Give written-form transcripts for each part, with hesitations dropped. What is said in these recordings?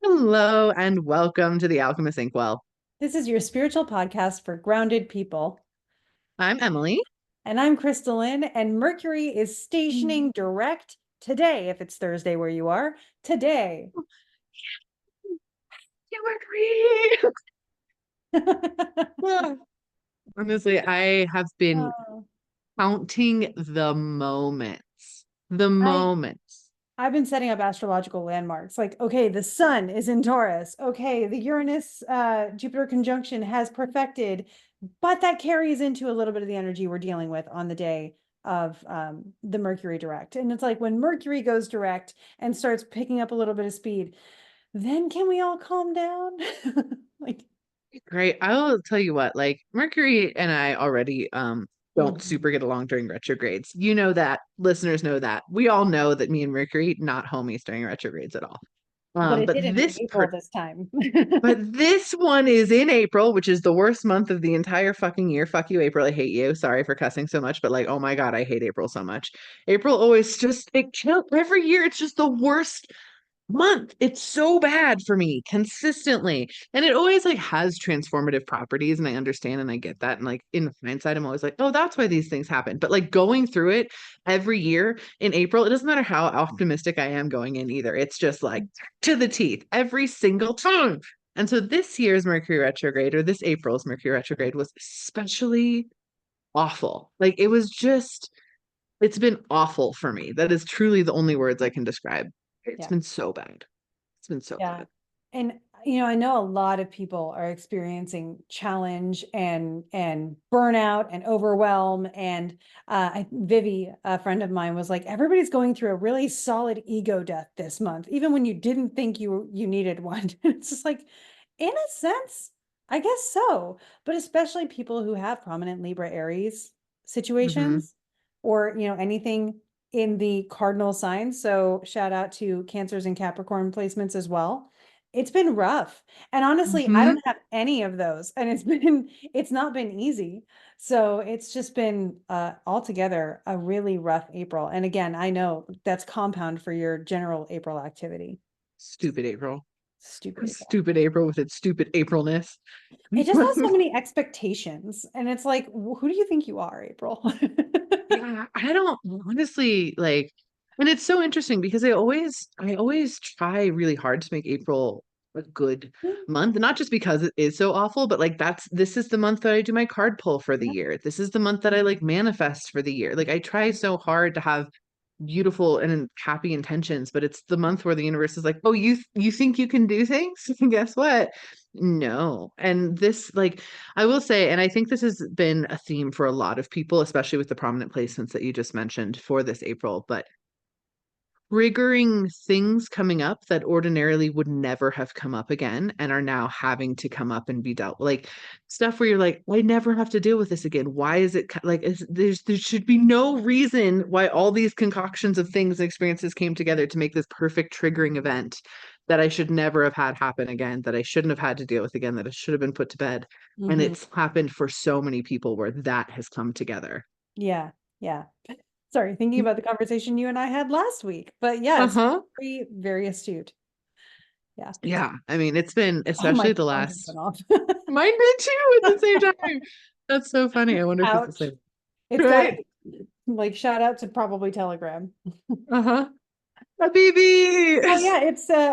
Hello and welcome to the Alchemist Inkwell. This is your spiritual podcast for grounded people. I'm Emily. And I'm KristaLyn, and Mercury is Mm. stationing direct today, if it's Thursday where you are, today. You agree. Ah, honestly, I have been Oh, counting the moments. The I moments. I've been setting up astrological landmarks. Like, okay, the sun is in Taurus. Okay, the Uranus Jupiter conjunction has perfected, but that carries into a little bit of the energy we're dealing with on the day of the Mercury direct. And it's like when Mercury goes direct and starts picking up a little bit of speed, then can we all calm down? Like, Great. I will tell you what, like Mercury and I already don't mhm. super get along during retrogrades. You know that. Listeners know that. We all know that me and Mercury not homies during retrogrades at all. But Um, it but didn't in this April this time. But this one is in April, which is the worst month of the entire fucking year. Fuck you, April. I hate you. Sorry for cussing so much, but like, oh my God, I hate April so much. April always just, it kill every year. It's just the worst month. It's so bad for me consistently. And it always like has transformative properties. And I understand and I get that. And like in hindsight, I'm always like, oh, that's why these things happen. But like going through it every year in April, it doesn't matter how optimistic I am going in either. It's just like to the teeth every single time. And so this year's Mercury retrograde, or this April's Mercury retrograde, was especially awful. Like it was just, it's been awful for me. That is truly the only words I can describe. It's Yeah. been so bad. It's been so Yeah. bad. And I know a lot of people are experiencing challenge and burnout and overwhelm. And Vivi, a friend of mine, was like, everybody's going through a really solid ego death this month, even when you didn't think you needed one. It's just like, in a sense, I guess so. But especially people who have prominent Libra Aries Hmm. situations, or anything in the cardinal signs. So shout out to Cancers and Capricorn placements as well. It's been rough. And honestly, I Hmm. don't have any of those. And it's not been easy. So it's just been altogether a really rough April. And again, I know that's compound for your general April activity. Stupid April. Stupid April. Stupid April with its stupid Aprilness. It just has so many expectations. And it's like, who do you think you are, April? Yeah, I don't honestly like, and it's so interesting because I always try really hard to make April a good month, not just because it is so awful, but like this is the month that I do my card pull for the Yeah. year. This is the month that I like manifest for the year. Like I try so hard to have beautiful and happy intentions, but it's the month where the universe is like, "Oh, you think you can do things? Guess what? No." And this like I will say, and I think this has been a theme for a lot of people, especially with the prominent placements that you just mentioned for this April, but triggering things coming up that ordinarily would never have come up again and are now having to come up and be dealt like stuff where you're like, I never have to deal with this again. Why is it like there should be no reason why all these concoctions of things and experiences came together to make this perfect triggering event that I should never have had happen again, that I shouldn't have had to deal with again, that it should have been put to bed. And Mhm. it's happened for so many people where that has come together. Yeah. Yeah. Sorry, thinking about the conversation you and I had last week. But yes, Uh-huh. very, very astute. Yeah. Yeah. I mean, it's been Oh, my especially the phone just went last. off. Mine did too at the same time. That's so funny. I wonder if it's the Ouch. same. It's got Right? like shout out to probably Telegram. Uh-huh. Habibi! Oh yeah,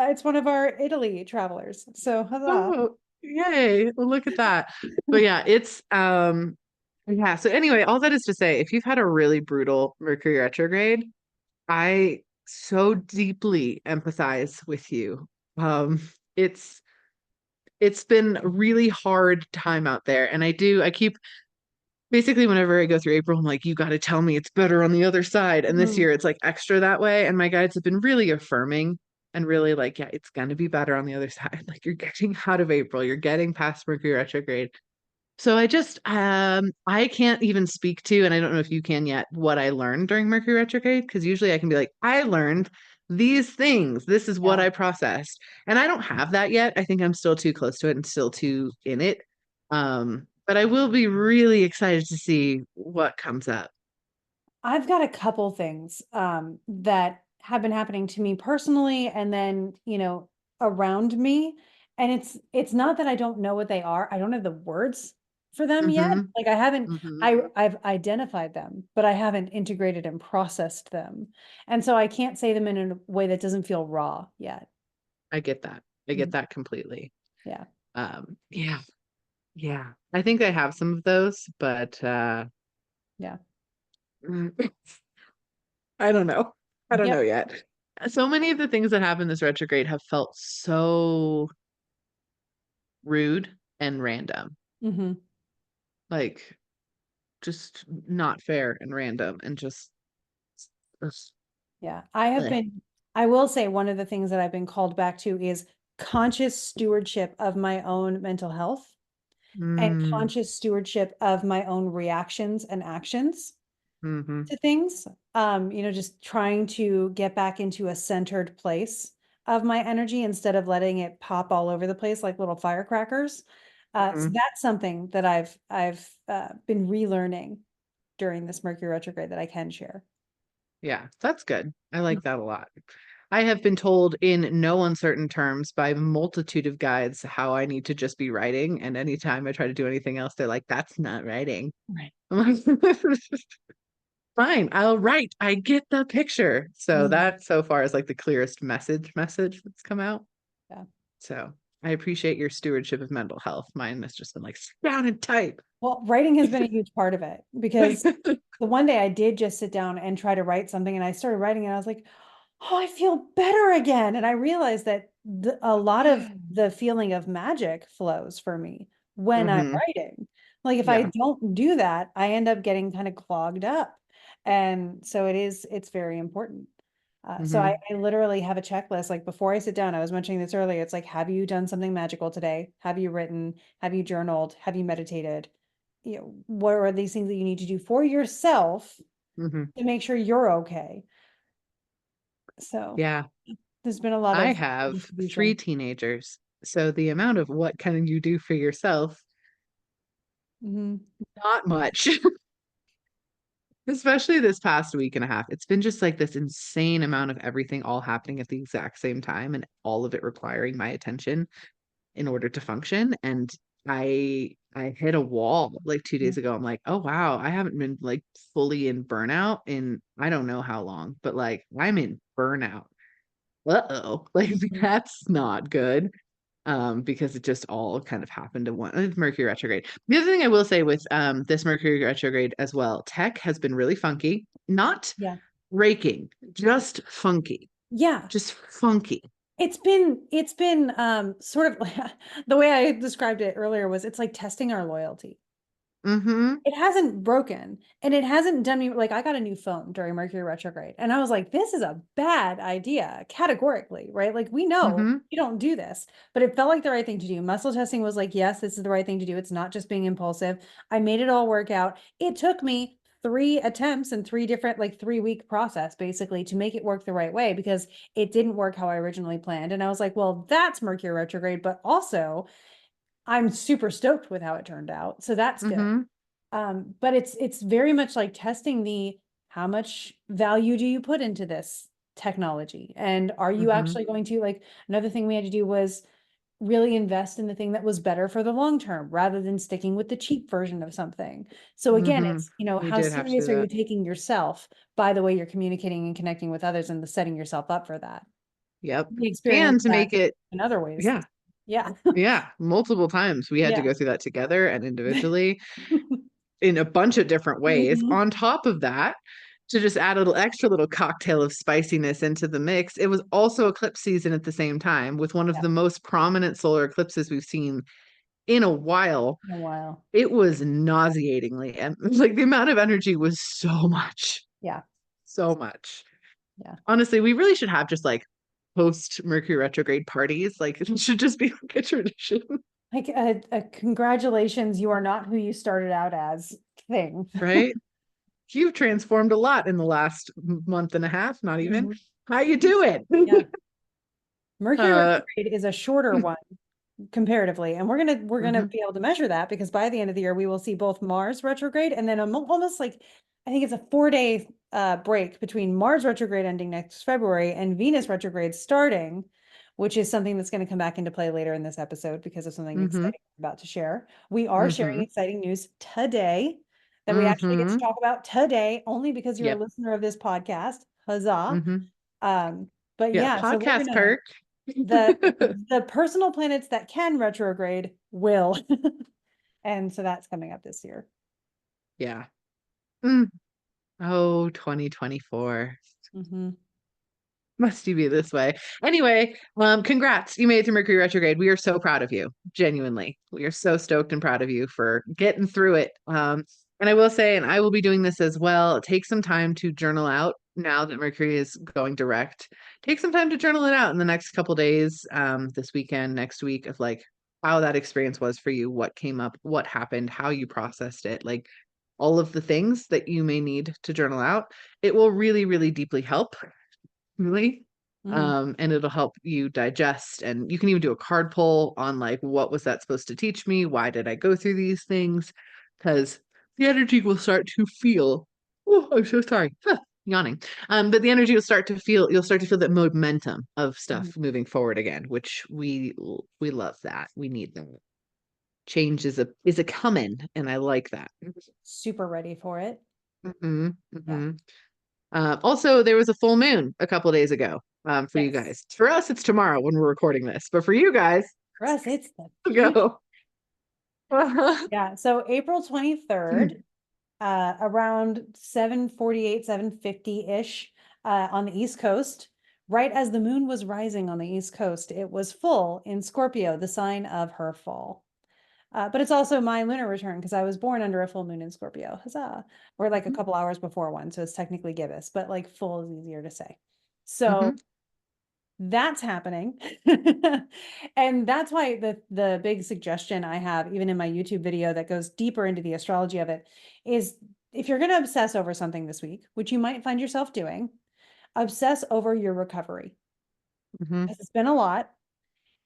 it's one of our Italy travelers. So huzzah. Oh, yay. Well, look at that. But yeah, it's yeah. So anyway, all that is to say, if you've had a really brutal Mercury retrograde, I so deeply empathize with you. Um, it's it's been a really hard time out there. And I keep basically whenever I go through April, I'm like, you got to tell me it's better on the other side. And this Mhm. year it's like extra that way. And my guides have been really affirming and really like, yeah, it's going to be better on the other side. Like you're getting out of April, you're getting past Mercury retrograde. So I can't even speak to, and I don't know if you can yet, what I learned during Mercury retrograde, because usually I can be like, I learned these things. This is what Yeah. I processed. And I don't have that yet. I think I'm still too close to it and still too in it. But I will be really excited to see what comes up. I've got a couple things that have been happening to me personally, and then, around me. And it's not that I don't know what they are. I don't have the words for them yet. Mm-hmm. Like I haven't, Mm-hmm. I've identified them, but I haven't integrated and processed them. And so I can't say them in a way that doesn't feel raw yet. I get that. I get Mhm. that completely. Yeah. Yeah. Yeah. I think I have some of those, but Yeah. I don't know. I don't know Yep. yet. So many of the things that happen this retrograde have felt so rude and random. Hmm. Like just not fair and random and just ugh. Yeah. Bleh. I will say one of the things that I've been called back to is conscious stewardship of my own mental health and Mm, conscious stewardship of my own reactions and actions mm-hmm, to things. Just trying to get back into a centered place of my energy instead of letting it pop all over the place like little firecrackers. So mm-hmm. that's something that I've been relearning during this Mercury retrograde that I can share. Yeah, that's good. I like that a lot. I have been told in no uncertain terms by a multitude of guides how I need to just be writing. And anytime I try to do anything else, they're like, that's not writing. Right. I'm like, fine, I'll write. I get the picture. So Mhm. that so far is like the clearest message that's come out. Yeah. So I appreciate your stewardship of mental health. Mine has just been like, sit down and type. Well, writing has been a huge part of it because the one day I did just sit down and try to write something and I started writing and I was like, oh, I feel better again. And I realized that a lot of the feeling of magic flows for me when I'm Hmm. writing. Like if I Yeah. don't do that, I end up getting kind of clogged up. And so it's very important. So I, Hmm. I literally have a checklist. Like before I sit down, I was mentioning this earlier. It's like, have you done something magical today? Have you written? Have you journaled? Have you meditated? What are these things that you need to do for yourself Hmm. to make sure you're okay? So Yeah. there's been a lot I of have three distribution. teenagers. So the amount of what can you do for yourself, Hmm. not much. Especially this past week and a half. It's been just like this insane amount of everything all happening at the exact same time and all of it requiring my attention in order to function. And I hit a wall like 2 days ago. I'm like, oh wow, I haven't been like fully in burnout in I don't know how long, but like I'm in burnout. Uh-oh. Like that's not good. Because it just all kind of happened at once. Mercury retrograde. The other thing I will say with this Mercury retrograde as well, tech has been really funky, not Yeah. raking, just funky, Yeah. just funky. It's been sort of the way I described it earlier was it's like testing our loyalty. Mm-hmm. It hasn't broken and it hasn't done me like I got a new phone during Mercury retrograde and I was like, this is a bad idea categorically, right? Like we know Mm-hmm. you don't do this, but it felt like the right thing to do. Muscle testing was like, yes, this is the right thing to do. It's not just being impulsive. I made it all work out. It took me 3 attempts and 3 different, like 3 week process basically to make it work the right way because it didn't work how I originally planned. And I was like, well, that's Mercury retrograde, but also I'm super stoked with how it turned out. So that's good. Mm-hmm. But it's very much like testing the how much value do you put into this technology? And are you Mm-hmm. actually going to like another thing we had to do was really invest in the thing that was better for the long term rather than sticking with the cheap version of something. So again, Mm-hmm. it's, We how did have to do serious are you that. taking yourself by the way you're communicating and connecting with others and the setting yourself up for that? Yep. We And experienced to that make it, in other ways. yeah, Yeah. yeah, multiple times we had to Yeah. go through that together and individually in a bunch of different ways. Mhm. On top of that, to just add a little extra little cocktail of spiciness into the mix, it was also eclipse season at the same time with one of Yeah. the most prominent solar eclipses we've seen in a while. In a while. It was nauseatingly and like the amount of energy was so much, Yeah. so much. Yeah. Honestly, we really should have just like post Mercury retrograde parties. Like it should just be like a tradition, Like a congratulations, you are not who you started out as thing. right? You've transformed a lot in the last month and a half, not even. Mhm. How you doing? Yeah. Mercury uh retrograde is a shorter one comparatively, and we're gonna mhm, be able to measure that because by the end of the year we will see both Mars retrograde and then almost like I think it's a 4 day break between Mars retrograde ending next February and Venus retrograde starting, which is something that's going to come back into play later in this episode because of something Mm-hmm. exciting I'm about to share. We are sharing Mm-hmm. exciting news today that we actually get to Mm-hmm. talk about today, only because you're a Yep. listener of this podcast. Huzzah. Mm-hmm. But Yeah. yeah, so we're Podcast gonna perk. the the personal planets that can retrograde will. And so that's coming up this year. Yeah. Mm. Oh, 2024. Mm-hmm. Must you be this way? Anyway, congrats. You made it through Mercury retrograde. We are so proud of you. Genuinely. We are so stoked and proud of you for getting through it. And I will say, and I will be doing this as well, take some time to journal out now that Mercury is going direct. Take some time to journal it out in the next couple days, this weekend, next week, of like how that experience was for you, what came up, what happened, how you processed it, like all of the things that you may need to journal out. It will really, really deeply help really. Mm-hmm. And it'll help you digest. And you can even do a card pull on like, what was that supposed to teach me? Why did I go through these things? Because the energy will start to feel. Oh, I'm so sorry. Yawning. But the energy will start to feel, you'll start to feel that momentum of Mm-hmm. stuff moving forward again, which we love that. We need that. Change is a coming, and I like that. Super ready for it. Hmm. Yeah. Hmm. Also, there was a full moon a couple days ago for you Yes. guys. For us, it's tomorrow when we're recording this, but for you guys, For us, it's the future. go. Uh-huh. Yeah. So April 23rd, around 7:48, 7:50-ish, on the East Coast, right as the moon was rising on the East Coast, it was full in Scorpio, the sign of her fall. But it's also my lunar return because I was born under a full moon in Scorpio. Huzzah. Or like a couple hours before one. So it's technically gibbous, but like full is easier to say. So Hmm. that's happening. And that's why the big suggestion I have, even in my YouTube video that goes deeper into the astrology of it, is if you're going to obsess over something this week, which you might find yourself doing, obsess over your recovery Hmm. because it's been a lot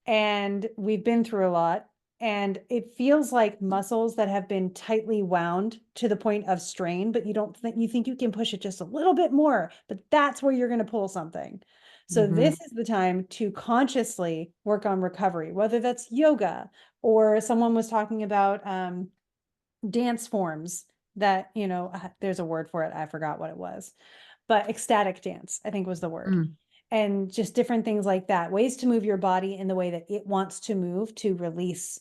and we've been through a lot. And it feels like muscles that have been tightly wound to the point of strain, but you think you can push it just a little bit more, but that's where you're going to pull something. So Hmm. this is the time to consciously work on recovery, whether that's yoga or someone was talking about dance forms that, there's a word for it. I forgot what it was, but ecstatic dance, I think was the word. Mm. And just different things like that, ways to move your body in the way that it wants to move to release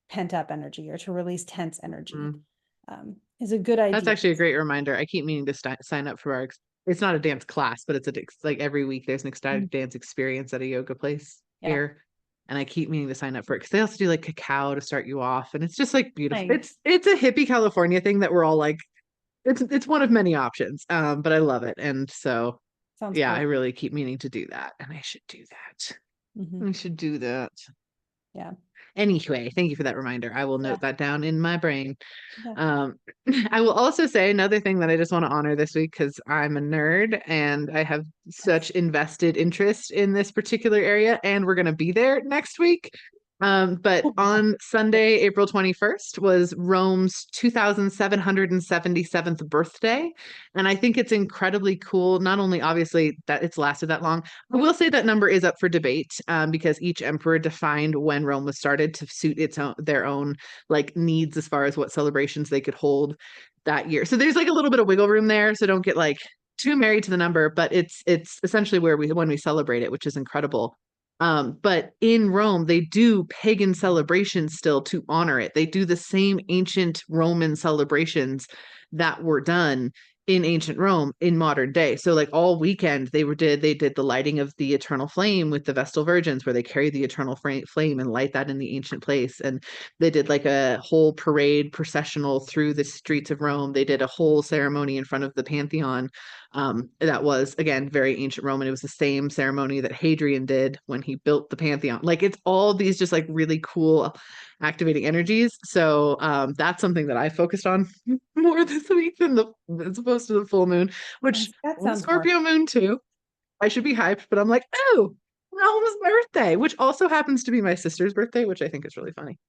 pent up energy or to release tense energy, Mm. is a good That's idea. actually a great reminder. I keep meaning to sign up for our. It's not a dance class, but like every week there's an Mm. ecstatic dance experience at a yoga place Yeah. here, and I keep meaning to sign up for it because they also do like cacao to start you off, and it's just like beautiful. Nice. It's a hippie California thing that we're all like. It's one of many options, but I love it, and so Sounds yeah, I cool. really keep meaning to do that, and I should do that. Hmm. I should do that. Yeah. Anyway, thank you for that reminder. I will Yeah. note that down in my brain. Yeah. Um, I will also say another thing that I just want to honor this week because I'm a nerd and I have such Yes. invested interest in this particular area, and we're going to be there next week. But Oh, wow. on Sunday, April 21st, was Rome's 2777th birthday. And I think it's incredibly cool, not only obviously that it's lasted that long, I will say that number is up for debate because each emperor defined when Rome was started to suit their own like needs as far as what celebrations they could hold that year. So there's like a little bit of wiggle room there. So don't get like too married to the number, but it's essentially where when we celebrate it, which is incredible. But in Rome, they do pagan celebrations still to honor it. They do the same ancient Roman celebrations that were done in ancient Rome in modern day. So like all weekend they did the lighting of the eternal flame with the Vestal Virgins where they carry the eternal flame and light that in the ancient place. And they did like a whole parade processional through the streets of Rome. They did a whole ceremony in front of the Pantheon. That was again very ancient Roman. It was the same ceremony that Hadrian did when he built the Pantheon. Like it's all these just like really cool activating energies. So that's something that I focused on more this week than the as opposed to the full moon, which That was sounds more. Scorpio moon too. I should be hyped, but I'm like, oh, Elma's birthday, which also happens to be my sister's birthday, which I think is really funny.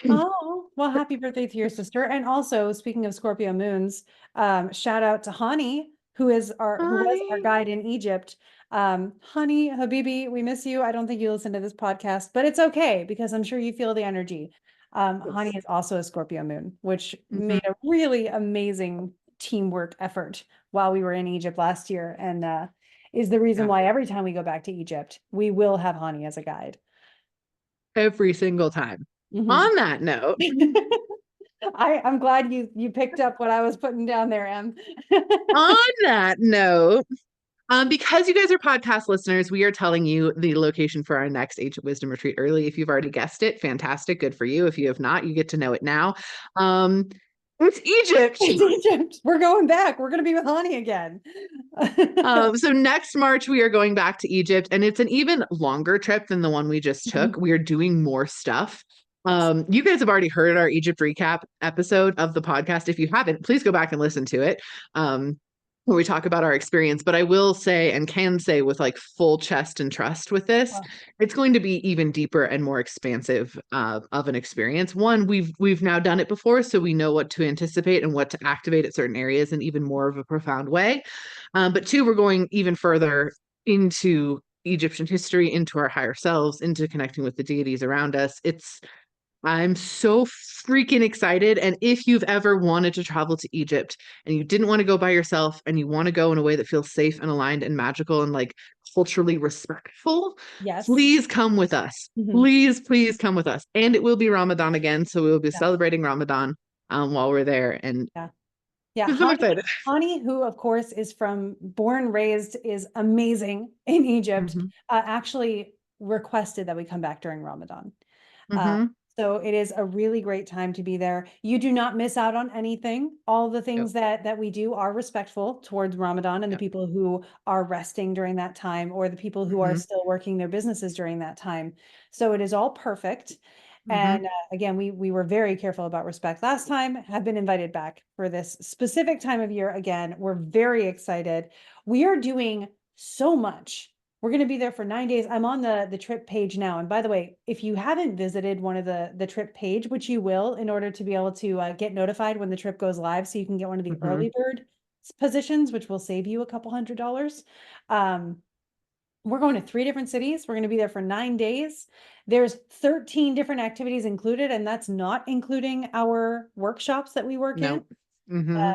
Oh, well, happy birthday to your sister. And also, speaking of Scorpio moons, shout out to Hani, who was our Honey. guide in Egypt. Honey, Habibi, we miss you. I don't think you listen to this podcast, but it's okay because I'm sure you feel the energy. Honey Yes. is also a Scorpio moon, which Mhm. made a really amazing teamwork effort while we were in Egypt last year, and is the reason Yeah. why every time we go back to Egypt, we will have Hani as a guide. Every single time. Mhm. On that note, I'm glad you picked up what I was putting down there, Em. on that note, because you guys are podcast listeners, we are telling you the location for our next Age of Wisdom retreat early. If you've already guessed it, fantastic, good for you. If you have not, you get to know it now. Um, it's Egypt. It's Egypt. We're going back. We're going to be with Hani again. So next March we are going back to Egypt, and it's an even longer trip than the one we just took. We are doing more stuff. Yes. You guys have already heard our Egypt recap episode of the podcast. If you haven't, please go back and listen to it. Where we talk about our experience, but I will say and can say with like full chest and trust with this, Oh, it's going to be even deeper and more expansive of an experience. One, we've now done it before, so we know what to anticipate and what to activate at certain areas in even more of a profound way. But two, we're going even further into Egyptian history, into our higher selves, into connecting with the deities around us. I'm so freaking excited. And if you've ever wanted to travel to Egypt and you didn't want to go by yourself and you want to go in a way that feels safe and aligned and magical and like culturally respectful, yes. please come with us. Mhm. Please, please come with us. And it will be Ramadan again. So we will be Yeah. celebrating Ramadan while we're there. And Yeah. Yeah. I'm so excited. Hani, who of course is from born, raised, is amazing in Egypt, Mm-hmm. actually requested that we come back during Ramadan. Uh, Mm-hmm. so it is a really great time to be there. You do not miss out on anything. All the Yep. things that we do are respectful towards Ramadan and the Yep. people who are resting during that time, or the people who are Mm-hmm. still working their businesses during that time. So it is all perfect. Mm-hmm. And again, we were very careful about respect last time. Have been invited back for this specific time of year again. We're very excited. We are doing so much. We're going to be there for 9 days. I'm on the trip page now. And by the way, if you haven't visited one of the trip page, which you will, in order to be able to get notified when the trip goes live, so you can get one of the Mm-hmm. early bird positions, which will save you a couple $100. Um, we're going to 3 different cities. We're going to be there for 9 days. There's 13 different activities included, and that's not including our workshops that we work in. No. Mm-hmm. Uh,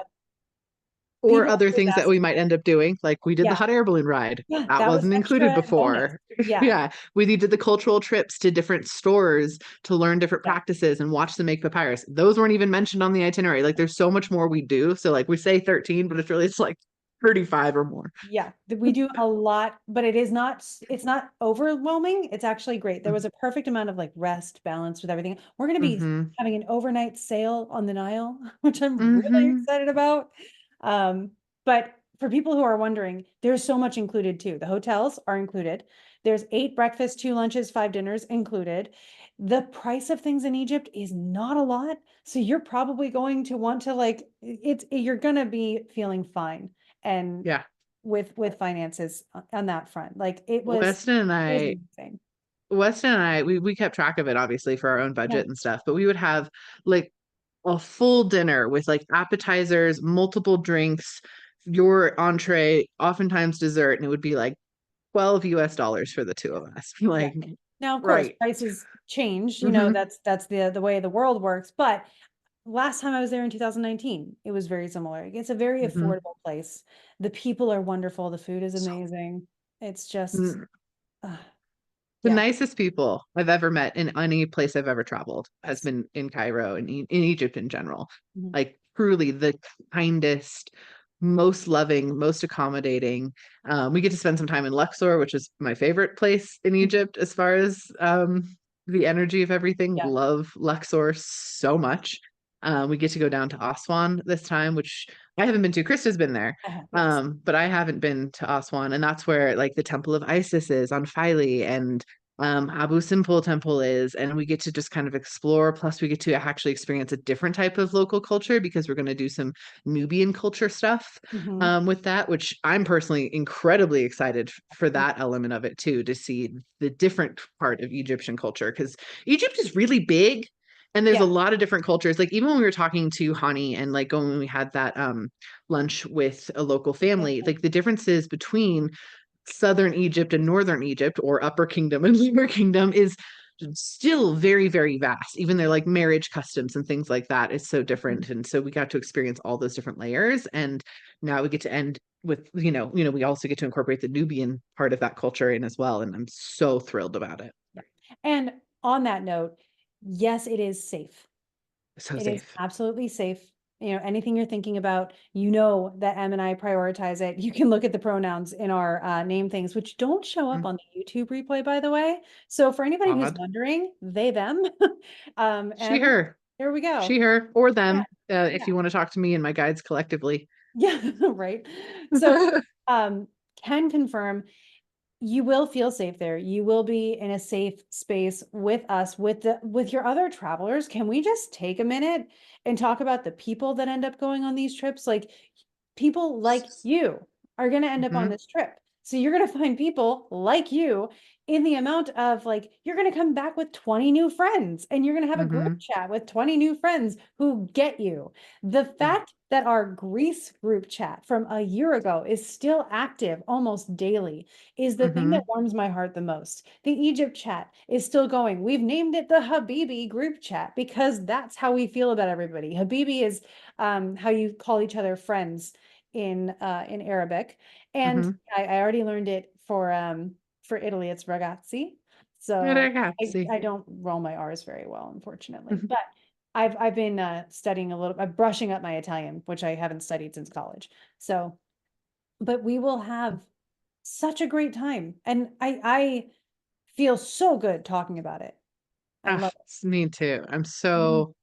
Or People other always things that ask, we might end up doing, like we did the yeah, hot air balloon ride. yeah, That that was wasn't included extra and bonus. before. Yeah, Yeah, we did the cultural trips to different stores to learn different yeah. practices and watch them make papyrus. Those weren't even mentioned on the itinerary. Like there's so much more we do. So like we say 13, but it's like 35 or more. Yeah, we do a lot, but it's not overwhelming. It's actually great. There was a perfect amount of like rest, balance with everything. We're going to be Mm-hmm. having an overnight sail on the Nile, which I'm really Mm-hmm. excited about. Um, but for people who are wondering, there's so much included too. The hotels are included. There's 8 breakfasts, 2 lunches, 5 dinners included. The price of things in Egypt is not a lot, so you're probably going to want to like you're going to be feeling fine and Yeah. with finances on that front. Like it was Weston and it was I amazing. Weston and I, we kept track of it obviously for our own Yeah. budget and stuff, but we would have like a full dinner with like appetizers, multiple drinks, your entree, oftentimes dessert, and it would be like 12 US dollars for the two of us. Yeah. Like, Now, of course, right. prices change, Mm-hmm. that's the way the world works. But last time I was there in 2019, it was very similar. It's a very Mm-hmm. affordable place. The people are wonderful. The food is So, amazing. It's just, mm, uh, the yeah. nicest people I've ever met in any place I've ever traveled has Yes. been in Cairo and in Egypt in general. Mhm. Like truly the kindest, most loving, most accommodating. We get to spend some time in Luxor, which is my favorite place in Mhm. Egypt as far as the energy of everything. Yeah, Love Luxor so much. We get to go down to Aswan this time, which I haven't been to. Krista's been there. I have, yes. But I haven't been to Aswan, and that's where like the Temple of Isis is on Philae, and Abu Simbel Temple is, and we get to just kind of explore. Plus, we get to actually experience a different type of local culture because we're going to do some Nubian culture stuff Mhm. with that, which I'm personally incredibly excited for that element of it too, to see the different part of Egyptian culture because Egypt is really big. And there's a Yeah. lot of different cultures. Like even when we were talking to Hani and like when we had that lunch with a local family, like the differences between southern Egypt and northern Egypt, or Upper Kingdom and Lower Kingdom, is still very, very vast. Even their like marriage customs and things like that is so different. And so we got to experience all those different layers. And now we get to end with, we also get to incorporate the Nubian part of that culture in as well. And I'm so thrilled about it. Yeah. And on that note, yes, it is safe. So It is safe. absolutely safe. Anything you're thinking about, that Em and I prioritize it. You can look at the pronouns in our name things, which don't show up Mm, on the YouTube replay, by the way. So for anybody who's odd. wondering, they, them, She, Em, her, there we go. she, her, or Yeah, them, if yeah, you want to talk to me and my guides collectively. yeah, right. So can confirm you will feel safe there. You will be in a safe space with us, with your other travelers. Can we just take a minute and talk about the people that end up going on these trips? Like people like you are going to end up on Hmm. this trip. So you're going to find people like you in the amount of like, you're going to come back with 20 new friends and you're going to have a group Hmm. chat with 20 new friends who get you. The fact that our Greece group chat from a year ago is still active almost daily is the thing that Hmm. warms my heart the most. The Egypt chat is still going. We've named it the Habibi group chat because that's how we feel about everybody. Habibi is how you call each other friends in Arabic. And Hmm. I already learned it for Italy, it's ragazzi. So Ragazzi. I don't roll my R's very well, unfortunately. Mhm. But I've been studying a little, brushing up my Italian, which I haven't studied since college. So, but we will have such a great time. And I feel so good talking about it. I Ah, love me too. it. Mhm,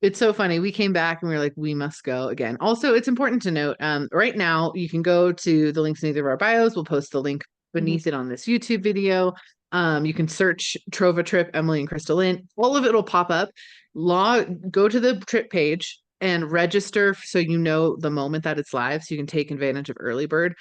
It's so funny. We came back and we were like, we must go again. Also, it's important to note, right now you can go to the links in either of our bios. We'll post the link mhm, beneath it on this YouTube video. You can search Trova Trip, Emily and KristaLyn. All of it will pop up. Go to the trip page and register so you know the moment that it's live so you can take advantage of early bird.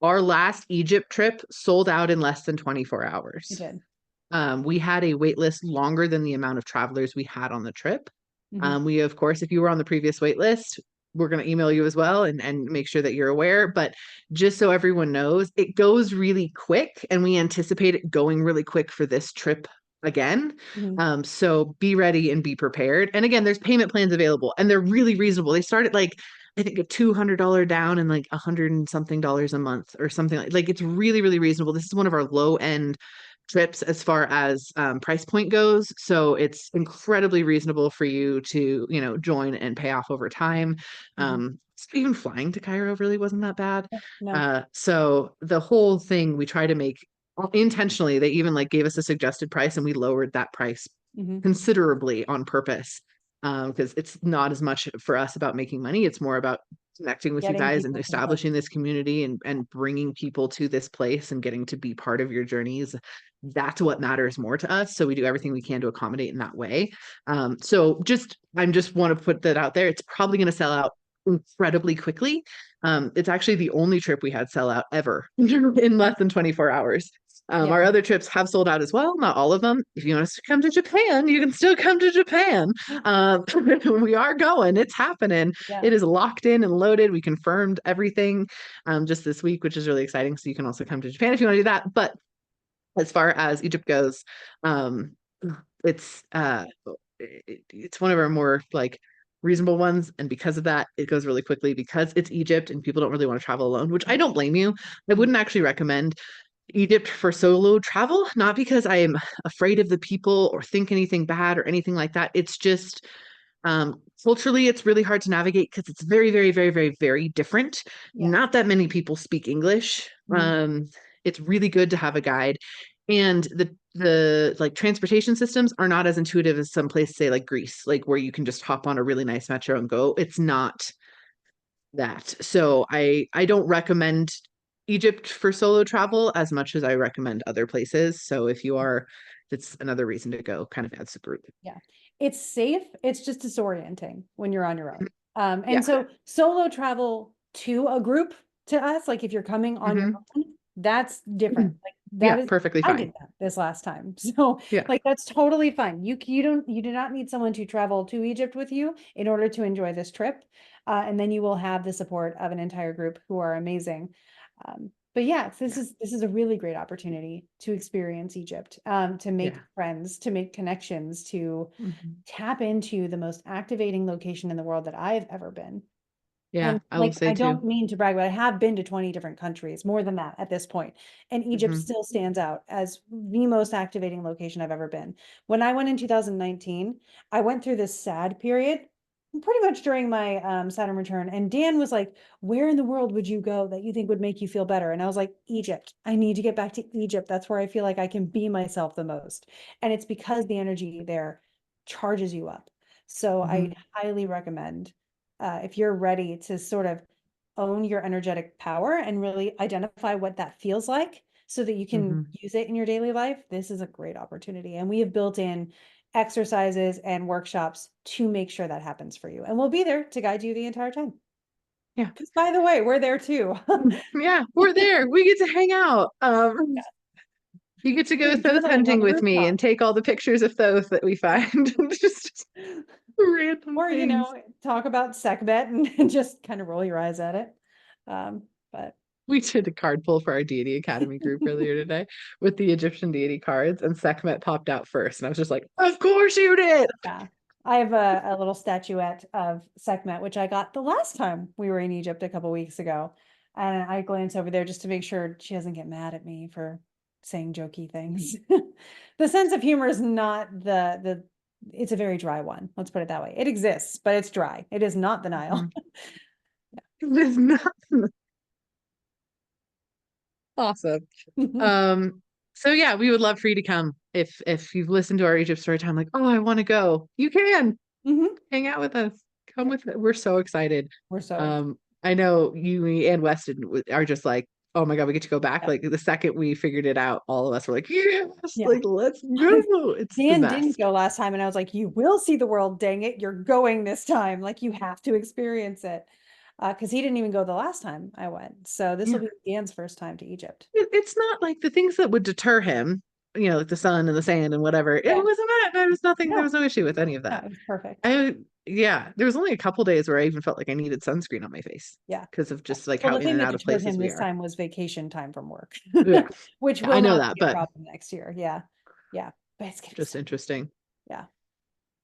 Our last Egypt trip sold out in less than 24 you hours. did. We had a wait list longer than the amount of travelers we had on the trip. Mhm, We, of course, if you were on the previous wait list, we're going to email you as well and make sure that you're aware. But just so everyone knows, it goes really quick, and we anticipate it going really quick for this trip again. mhm, So be ready and be prepared. And again, there's payment plans available, and they're really reasonable. They start at like I think a $200 down and like $100 and something a month or something like it's really, really reasonable. This is one of our low end trips as far as price point goes. So it's incredibly reasonable for you to, join and pay off over time. mhm. Even flying to Cairo really wasn't that bad. No. So the whole thing we try to make intentionally, they even like gave us a suggested price and we lowered that price Mhm. considerably on purpose. Because it's not as much for us about making money. It's more about connecting with you Getting guys and people to the place. establishing this community and bringing people to this place and getting to be part of your journeys. That's what matters more to us. So we do everything we can to accommodate in that way. I just want to put that out there. It's probably going to sell out incredibly quickly. It's actually the only trip we had sell out ever in less than 24 hours. Yeah. Our other trips have sold out as well, not all of them. If you want us to come to Japan, you can still come to Japan. We are going, it's happening. Yeah. It is locked in and loaded. We confirmed everything just this week, which is really exciting. So you can also come to Japan if you want to do that. But as far as Egypt goes, um, it's it's one of our more like reasonable ones, and because of that, it goes really quickly because it's Egypt and people don't really want to travel alone, which I don't blame you. I Mhm, wouldn't actually recommend Egypt for solo travel, not because I am afraid of the people or think anything bad or anything like that. It's just culturally, it's really hard to navigate because it's very, very, very, very, very different. yeah. Not that many people speak English. Mhm, It's really good to have a guide. And the like transportation systems are not as intuitive as some place, say like Greece, like where you can just hop on a really nice metro and go. It's not that. So I don't recommend Egypt for solo travel as much as I recommend other places. So if you are, it's another reason to go kind of as a group. yeah. It's safe. It's just disorienting when you're on your own. And Yeah. so solo travel to a group to us, like if you're coming on your Hmm. own, that's different. Like that Yeah, is, perfectly I did fine. that this last time. So Yeah. like that's totally fine. You do not need someone to travel to Egypt with you in order to enjoy this trip. And then you will have the support of an entire group who are amazing. But yes, Yeah. this is a really great opportunity to experience Egypt, to make Yeah. friends, to make connections, to Mhm. tap into the most activating location in the world that I've ever been. Yeah, And I will like, say I too. don't mean to brag, but I have been to 20 different countries, more than that at this point. And Egypt Hmm. still stands out as the most activating location I've ever been. When I went in 2019, I went through this sad period pretty much during my Saturn return. And Dan was like, where in the world would you go that you think would make you feel better? And I was like, Egypt. I need to get back to Egypt. That's where I feel like I can be myself the most. And it's because the energy there charges you up. So I Hmm. highly recommend, if you're ready to sort of own your energetic power and really identify what that feels like so that you can Hmm. use it in your daily life, this is a great opportunity. And we have built in exercises and workshops to make sure that happens for you. And we'll be there to guide you the entire time. Yeah. Because by the way, we're there too. Yeah, we're there. We get to hang out. You get to go We're thoth journaling on hunting the with me rooftop. and take all the pictures of thoth that we find. Just random Or, things. talk about Sekhmet and just kind of roll your eyes at it. But We did a card pull for our Deity Academy group earlier today with the Egyptian deity cards, and Sekhmet popped out first. And I was just like, of course you did. yeah, I have a little statuette of Sekhmet, which I got the last time we were in Egypt a couple weeks ago. And I glance over there just to make sure she doesn't get mad at me for saying jokey things. The sense of humor is not it's a very dry one. Let's put it that way. It exists, but it's dry. It is not the Nile. Mhm. It is not awesome. Um, so yeah, we would love for you to come. If you've listened to our Egypt story time, like, oh, I want to go, you can Mhm. hang out with us. Come Yep. with it. We're so excited. We're so excited. I know you, me, and Weston are just like, oh my God, we get to go back. Yep. Like the second we figured it out, all of us were like, yes, Yeah. like let's go. It's the Dan didn't best. go last time, and I was like, you will see the world, dang it. You're going this time. Like, you have to experience it. Because he didn't even go the last time I went. So this will Yeah. be Dan's first time to Egypt. It's not like the things that would deter him, like the sun and the sand and whatever. It Yeah. wasn't that. There was nothing, there was No, no issue with any of no, that. it was perfect. I yeah, there was only a couple days where I even felt like I needed sunscreen on my face Yeah. because of Yeah. just like Well, how the in thing and that out of deterred places him we this are. time was vacation time from work, Yeah, which yeah, I will know not that, be a but problem next year. Yeah. Yeah. But it's gonna be just so, interesting. yeah.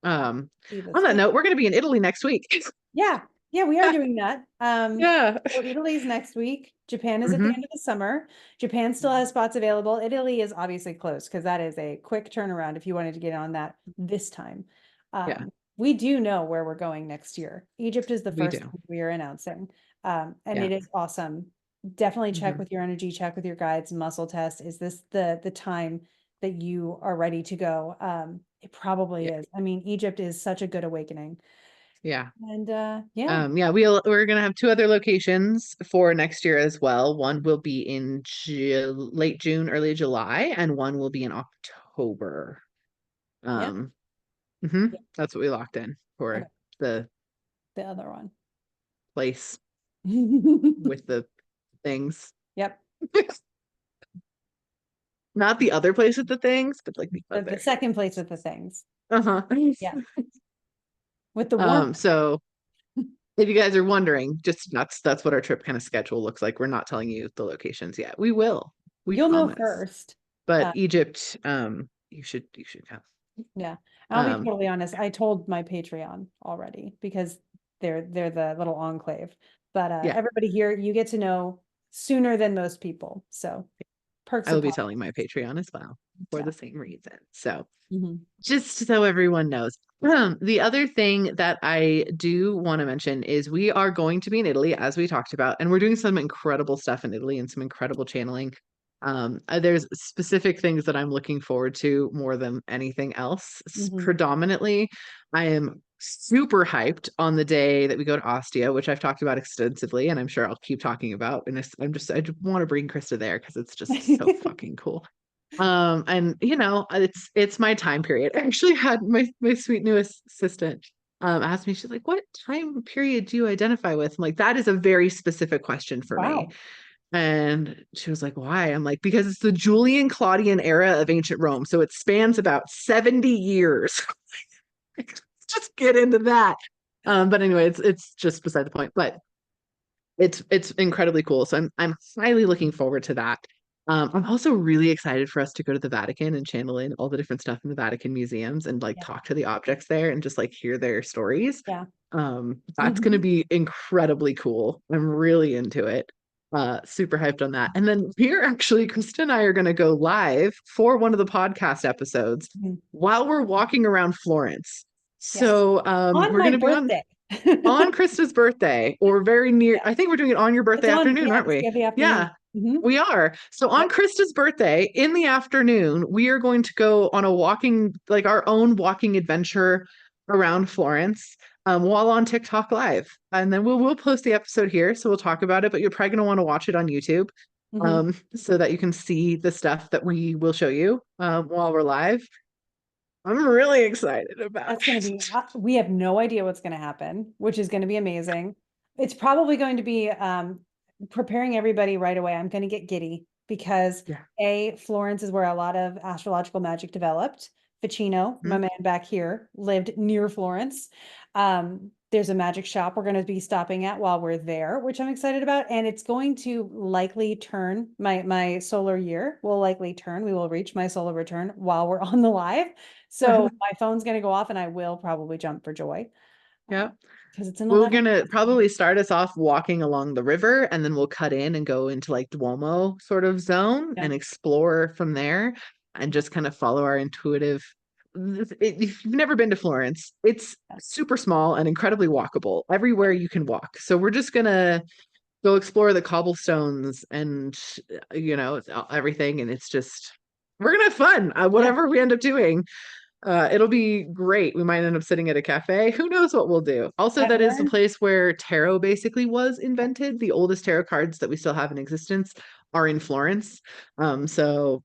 Um, See the on that skin. note, we're going to be in Italy next week. Yeah. Yeah, we are doing that. Yeah. So Italy's next week. Japan is at the Hmm. end of the summer. Japan still has spots available. Italy is obviously closed because that is a quick turnaround if you wanted to get on that this time. Yeah, We do know where we're going next year. Egypt is the we first do. we are announcing. And Yeah. it is awesome. Definitely check Hmm. with your energy, check with your guides, muscle test. Is this the time that you are ready to go? It probably Yeah. is. I mean, Egypt is such a good awakening. Yeah. And yeah. Yeah, we're gonna have two other locations for next year as well. One will be in late June, early July, and one will be in October. Yeah. Um, Yeah. that's what we locked in Okay. for the The other one. place with the things. Yep. Not the other place with the things, but like the The other. second place with the things. Uh-huh. Yeah. With the warm weather. So if you guys are wondering, just that's what our trip kind of schedule looks like. We're not telling you the locations yet. We will. We You'll know promise. first. But Uh, Egypt, you should come. yeah. I'll be Um, totally honest. I told my Patreon already because they're the little enclave. But yeah, everybody here, you get to know sooner than most people. So perks I will be upon. telling my Patreon as well for Yeah. the same reason. So Mhm. just so everyone knows. The other thing that I do want to mention is we are going to be in Italy, as we talked about, and we're doing some incredible stuff in Italy and some incredible channeling. There's specific things that I'm looking forward to more than anything else. Mhm. Predominantly, I am super hyped on the day that we go to Ostia, which I've talked about extensively, and I'm sure I'll keep talking about. And I just want to bring Krista there because it's just so fucking cool. And it's my time period. I actually had my sweet new assistant ask me, she's like, what time period do you identify with? I'm like, that is a very specific question for me. Wow. And she was like, why? I'm like, because it's the Julian Claudian era of ancient Rome. So it spans about 70 years. Just get into that. But anyway, it's just beside the point. But It's incredibly cool. So I'm highly looking forward to that. I'm also really excited for us to go to the Vatican and channel in all the different stuff in the Vatican museums and like Yeah. talk to the objects there and just like hear their stories. Yeah. That's going to Mhm. be incredibly cool. I'm really into it. Super hyped on that. And then we're actually, Krista and I are going to go live for one of the podcast episodes Mhm. while we're walking around Florence. Yes. So On we're my going to be birthday. on Krista's birthday or very near. I think we're doing it on your It's birthday on, afternoon, yeah, aren't it's we? the other Yeah, afternoon. we are. So on Yep. Krista's birthday in the afternoon, we are going to go on a walking, like our own walking adventure around Florence, while on TikTok Live. And then we'll post the episode here, so we'll talk about it. But you're probably going to want to watch it on YouTube, Mhm. so that you can see the stuff that we will show you while we're live. I'm really excited about That's going to it. be, we have no idea what's going to happen, which is going to be amazing. It's probably going to be preparing everybody right away. I'm going to get giddy because Yeah. Florence is where a lot of astrological magic developed. Ficino, my Mhm. man back here, lived near Florence. There's a magic shop we're going to be stopping at while we're there, which I'm excited about. And it's going to likely turn my solar year will likely turn. We will reach my solar return while we're on the live. So my phone's going to go off and I will probably jump for joy Yeah. because it's in We're 11. gonna probably start us off walking along the river and then we'll cut in and go into like Duomo sort of zone Yeah. and explore from there and just kind of follow our intuitive. If you've never been to Florence, it's super small and incredibly walkable everywhere you can walk. So we're just gonna go explore the cobblestones and everything, and it's just we're gonna have fun. Yeah. Whatever we end up doing, it'll be great. We might end up sitting at a cafe. Who knows what we'll do? Also, I've that is the learned. place where tarot basically was invented. The oldest tarot cards that we still have in existence are in Florence. So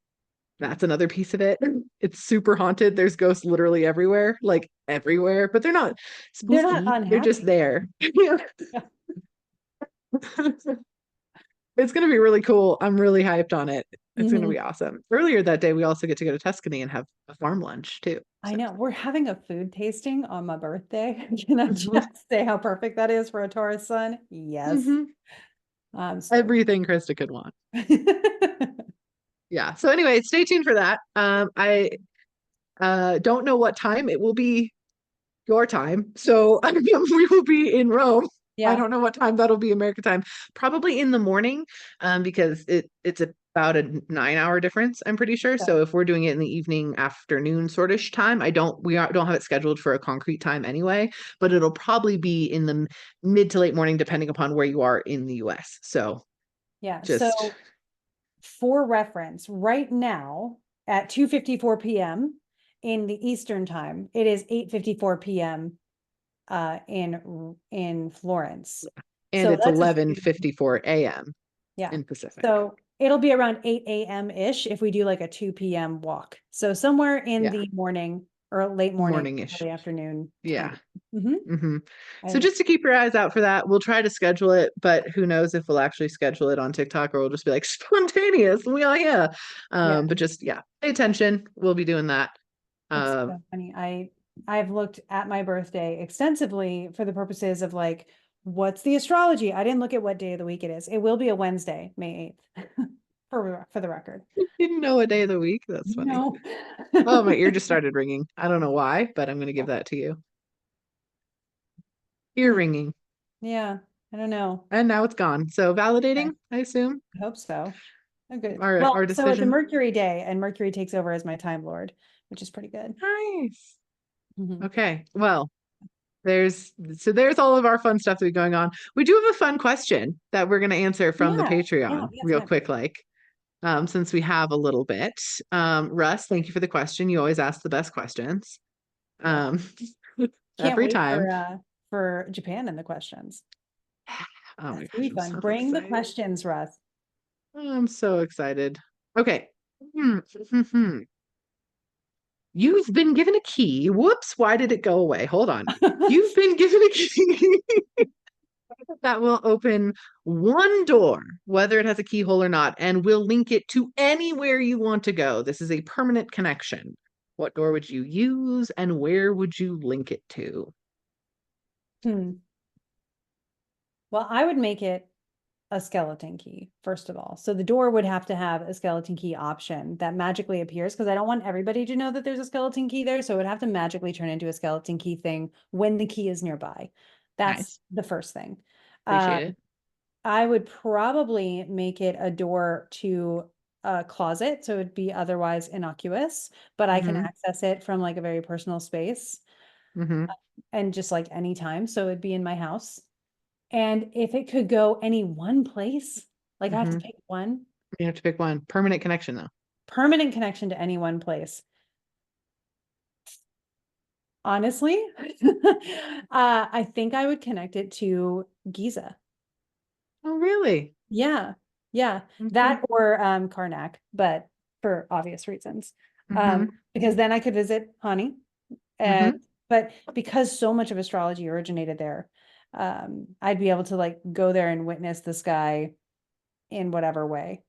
that's another piece of it. It's super haunted. There's ghosts literally everywhere, like everywhere, but they're not They're not spooky. They're just unhappy. there. Yeah. It's going to be really cool. I'm really hyped on it. It's going to Mhm. be awesome. Earlier that day, we also get to go to Tuscany and have a farm lunch too. I So know we're having a food tasting on my birthday. Can I Mhm. just say how perfect that is for a Taurus sun? Yes. Mhm. I'm stoked. Everything Krista could want. Yeah. So anyway, stay tuned for that. I don't know what time it will be your time. So we will be in Rome. I Yeah. don't know what time that'll be American time. Probably in the morning, because it's about a 9 hour difference, I'm pretty sure. So, So if we're doing it in the evening, afternoon sortish time, don't have it scheduled for a concrete time anyway, but it'll probably be in the mid to late morning, depending upon where you are in the US. So yeah. just So for reference, right now at 2:54 p.m. in the Eastern time, it is 8:54 p.m. In Florence. and So it's that's 11:54 a.m. yeah. in Pacific. So it'll be around 8 a.m. ish if we do like a 2 p.m. walk. So somewhere in Yeah, the morning or late morning, morning-ish. early afternoon time. Yeah. Mm-hmm. hmm So I, just to keep your eyes out for that, we'll try to schedule it, but who knows if we'll actually schedule it on TikTok or we'll just be like spontaneous. We are here. yeah, But just yeah, pay attention. We'll be doing that. it's Um, so funny. I've looked at my birthday extensively for the purposes of like, what's the astrology? I didn't look at what day of the week it is. It will be a Wednesday, May 8th, for the record. didn't know a day of the week. That's funny. No. Oh, my ear just started ringing. I don't know why, but I'm gonna give that to you. Ear ringing. Yeah, I don't know. And now it's gone. So Okay, validating, I assume, I hope so. Oh, good. our Well, our so it's a decision. Mercury day, and Mercury takes over as my Time Lord, which is pretty good. Nice. Mhm. Okay. Well, there's all of our fun stuff that's going on. We do have a fun question that we're going to answer from the Yeah, yeah, Patreon yes, real ma'am. quick, like since we have a little bit. Russ, thank you for the question. You always ask the best questions. Yeah. Um, Can't every wait time. for Japan and the questions. Oh my That's gonna gosh, be I'm fun. so Bring the excited. questions, Russ. I'm so excited. Okay. You've been given a key. Whoops, why did it go away? Hold on. You've been given a key that will open one door, whether it has a keyhole or not, and will link it to anywhere you want to go. This is a permanent connection. What door would you use and where would you link it to? Hmm. Well, I would make it. a skeleton key, first of all. So the door would have to have a skeleton key option that magically appears, because I don't want everybody to know that there's a skeleton key there. So it would have to magically turn into a skeleton key thing when the key is nearby. That's Nice. the first thing. Uh, Appreciate it. I would probably make it a door to a closet, so it'd be otherwise innocuous, but I can Mm-hmm. access it from like a very personal space Mm-hmm. and just like anytime. So it'd be in my house. And if it could go any one place, like I have to Mm-hmm. pick one You have to pick one. Permanent connection though. permanent connection to any one place. Honestly, I think I would connect it to Giza. Oh, really? Yeah. Yeah. Okay. That or Karnak, but for obvious reasons. Mm-hmm. Because then I could visit Hani. And Mm-hmm. but because so much of astrology originated there, I'd be able to like go there and witness the sky in whatever way.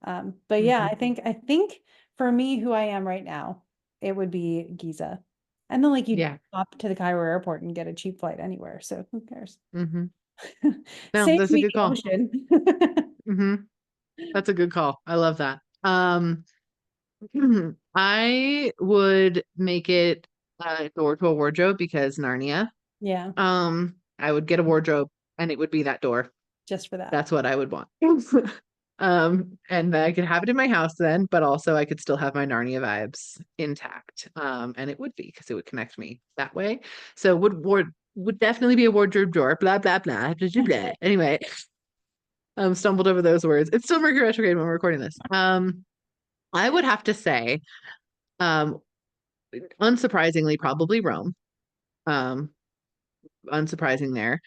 But yeah, Mm-hmm. I think for me, who I am right now, it would be Giza. And then like you Yeah. hop to the Cairo airport and get a cheap flight anywhere. So who cares? Mm-hmm. No, Save that's a me good the call. ocean. Mm-hmm. That's a good call. I love that. I would make it a door to a wardrobe because Narnia. Yeah, I would get a wardrobe and it would be that door. just for that. That's what I would want. And I could have it in my house then, but also I could still have my Narnia vibes intact. And it would be because it would connect me that way. So would definitely be a wardrobe door, blah blah blah, blah, blah, blah. Anyway, stumbled over those words. It's still Mercury retrograde when we're recording this. I would have to say, um, unsurprisingly, probably Rome. Um, unsurprising there.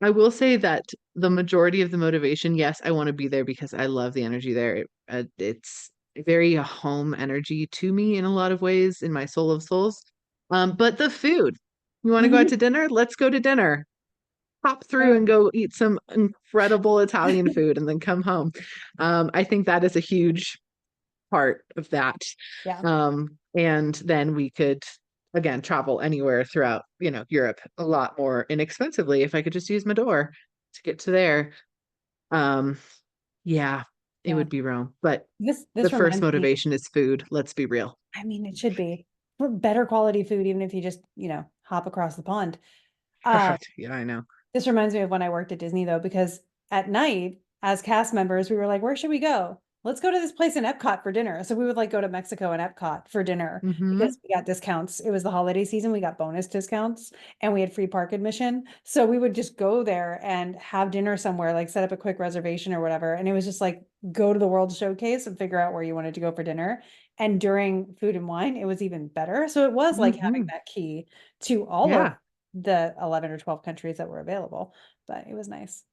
I will say that the majority of the motivation, yes, I want to be there because I love the energy there. It's very a home energy to me in a lot of ways, in my soul of souls. But the food, you want to go out Mhm. to dinner? Let's go to dinner. Hop through Sure. and go eat some incredible Italian food and then come home. I think that is a huge part of that. Yeah, And then we could again travel anywhere throughout, Europe a lot more inexpensively if I could just use my door to get to there. Um, yeah, it yeah. would be Rome. But the This first reminds me, motivation is food. Let's be real. I mean, it should be for better quality food, even if you just, hop across the pond. Uh, Yeah, I know. This reminds me of when I worked at Disney though, because at night, as cast members, we were like, where should we go? Let's go to this place in Epcot for dinner. So we would like go to Mexico and Epcot for dinner Mm-hmm. because we got discounts. It was the holiday season. We got bonus discounts and we had free park admission. So we would just go there and have dinner somewhere, like set up a quick reservation or whatever. And it was just like go to the World Showcase and figure out where you wanted to go for dinner. And during food and wine, it was even better. So it was like having Mm-hmm. that key to all of Yeah. the 11 or 12 countries that were available, but it was nice.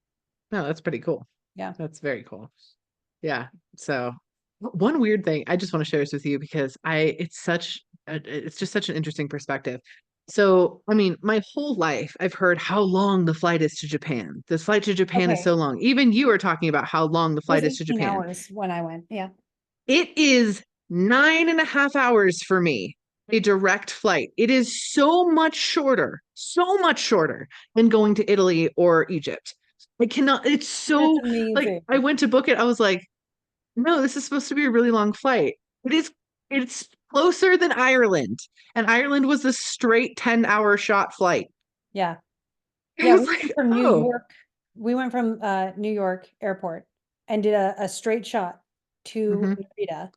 No, that's pretty cool. Yeah. That's very cool. Yeah. So one weird thing, I just want to share this with you because it's just such an interesting perspective. So, I mean, my whole life I've heard how long the flight is to Japan. The flight to Japan is Okay. so long. Even you are talking about how long the It was flight is to 18 Japan. hours when I went. Yeah. It is 9.5 hours for me, a direct flight. It is so much shorter than going to Italy or Egypt. I cannot, it's That's so like amazing. I went to book it. I was like, no, this is supposed to be a really long flight. It is, it's closer than Ireland. And Ireland was a straight 10-hour shot flight. Yeah. I Yeah. was We like, went from New oh, York. We went from New York airport and did a straight shot to hmm Narita yeah.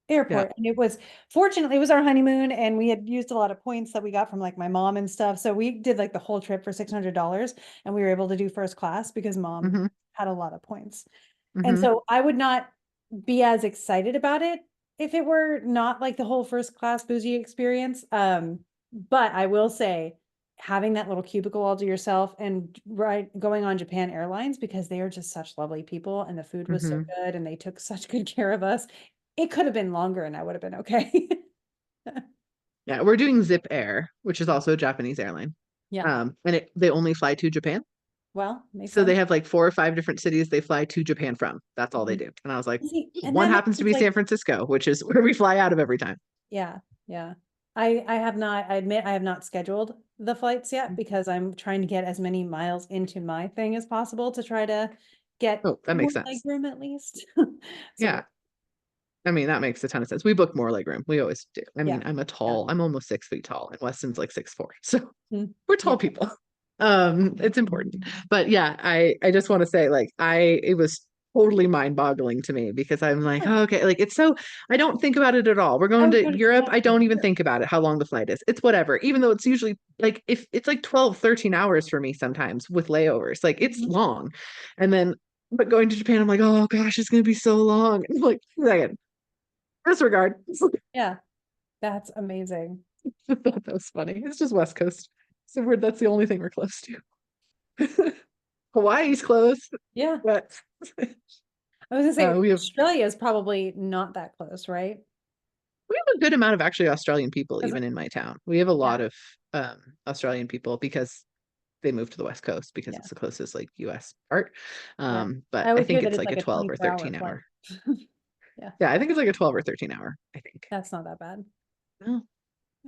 airport. And it was fortunately it was our honeymoon and we had used a lot of points that we got from like my mom and stuff. So we did like the whole trip for $600 and we were able to do first class because mom hmm had a lot of points. And hmm so I would not be as excited about it if it were not like the whole first class bougie experience. But I will say having that little cubicle all to yourself and going on Japan Airlines because they are just such lovely people and the food was so hmm good and they took such good care of us. It could have been longer and I would have been okay. Yeah, we're doing Zip Air, which is also a Japanese airline. Yeah. And they only fly to Japan. Well, makes So they sense. have like 4 or 5 different cities they fly to Japan from. That's all they Mhm. do. And I was like, See, and one that makes happens to sense be like San Francisco, which is where we fly out of every time. yeah, yeah. I have not, I admit I have not scheduled the flights yet because I'm trying to get as many miles into my thing as possible to try to get Oh, that more makes sense. legroom at least. So Yeah. I mean, that makes a ton of sense. We book more legroom. We always do. I yeah, mean, yeah, I'm almost 6 feet tall, and Weston's like 6'4". So mm, we're yeah, tall people. It's important. But yeah, I just want to say, like, it was totally mind-boggling to me because I'm like, yeah. oh, okay, like it's so I don't think about it at all. We're I going would to go to Europe. I Japan. don't even Sure. think about it, how long the flight is. It's whatever, even though it's usually like if it's like 12, 13 hours for me sometimes with layovers. Like it's Mhm. long. And then but going to Japan, I'm like, oh gosh, it's gonna be so long. I'm like, second, disregard. Yeah, that's amazing. I thought that was funny. It's just West Coast. So that's the only thing we're close to. Hawaii's close, Yeah. but I was gonna say we Australia is probably not that close, right? have a good amount of actually Australian people Because even in my town. We have a yeah, lot of Australian people because they moved to the West Coast because yeah, it's the closest like US part. yeah. But I I always hear think that it's it's like like a a 12 or 24-hour 13 flight. hour. Yeah, Yeah, I think it's like a 12 or 13 hour, I think. that's not that bad. No,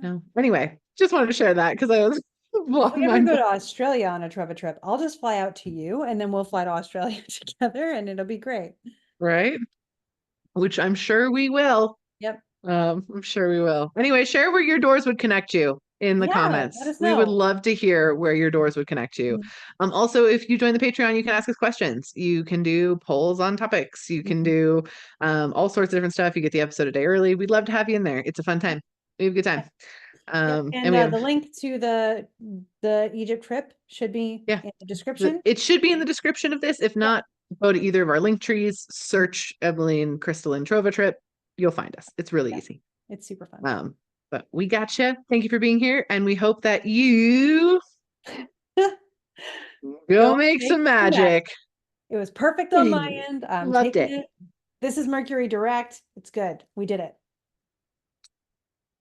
Yeah. no. Anyway, just wanted to share that because I was If we ever mind go blown. to Australia on a Trevor trip, I'll just fly out to you and then we'll fly to Australia together and it'll be great. Right? Which I'm sure we will. Yep. I'm sure we will. Anyway, share where your doors would connect you in the Yeah, let comments. us We would know. love to hear where your doors would connect you. Mhm. Also, if you join the Patreon, you can ask us questions. You can do polls on topics. You can Mhm. do all sorts of different stuff. You get the episode a day early. We'd love to have you in there. It's a fun time. We have a good time. Yep. Yep. And And we the have, link to the Egypt trip should be yeah, in the description. it should be in the description of this. If Yeah. not, go to either of our link trees, search Emily and KristaLyn Trova Trip. You'll find us. It's really Yeah. easy. It's super fun. But we gotcha. Thank you for being here, and we hope that you go Go make make some some magic. magic. It was perfect on my end. I'm Loved taking it. it. This is Mercury direct. It's good. We did it.